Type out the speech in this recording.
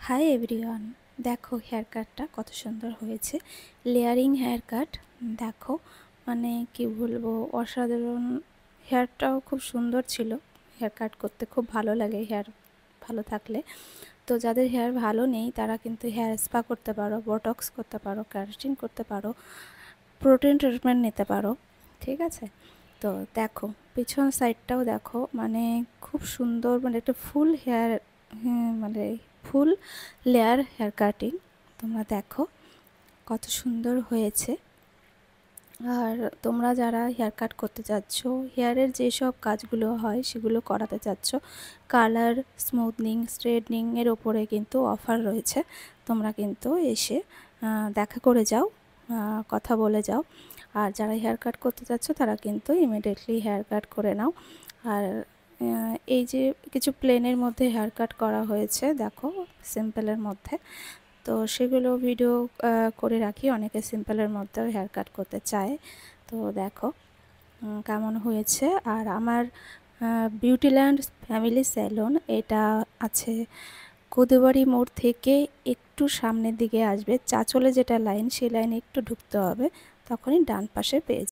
Hi everyone, দেখো hair কাটটা কত সুন্দর হয়েছে। লেয়ারিং হেয়ার কাট, দেখো মানে কি বলবো, অসাধারণ। হেয়ারটাও খুব সুন্দর ছিল। হেয়ার কাট করতে খুব ভালো লাগে হেয়ার ভালো থাকলে। তো যাদের হেয়ার ভালো নেই তারা কিন্তু হেয়ার স্পা করতে পারো, বোটক্স করতে পারো, কেরাটিন করতে পারো, প্রোটিন ট্রিটমেন্ট নিতে পারো, ঠিক আছে। তো দেখো পিছন সাইডটাও দেখো, মানে খুব সুন্দর, মানে একটা ফুল হেয়ার, মানে ফুল লেয়ার হেয়ার কাটিং। তোমরা দেখো কত সুন্দর হয়েছে। আর তোমরা যারা হেয়ার কাট করতে চাচ্ছ, হেয়ারের যেসব কাজগুলো হয় সেগুলো করাতে চাচ্ছ, কালার, স্মুথনিং, স্ট্রেটনিং এর ওপরে কিন্তু অফার রয়েছে। তোমরা কিন্তু এসে দেখা করে যাও, কথা বলে যাও। আর যারা হেয়ার কাট করতে চাচ্ছ তারা কিন্তু ইমিডিয়েটলি হেয়ার কাট করে নাও। আর এই যে কিছু প্লেনের মধ্যে হেয়ার কাট করা হয়েছে, দেখো সিম্পলের মধ্যে, তো সেগুলো ভিডিও করে রাখি। অনেকে সিম্পলের মধ্যেও হেয়ার কাট করতে চায়। তো দেখো কেমন হয়েছে। আর আমার বিউটিল্যান্ড ফ্যামিলি স্যালন, এটা আছে কোদেবাড়ি মোড় থেকে একটু সামনের দিকে আসবে, চাঁচলে যেটা লাইন, সেই লাইনে একটু ঢুকতে হবে, তখনই ডান পাশে পেয়ে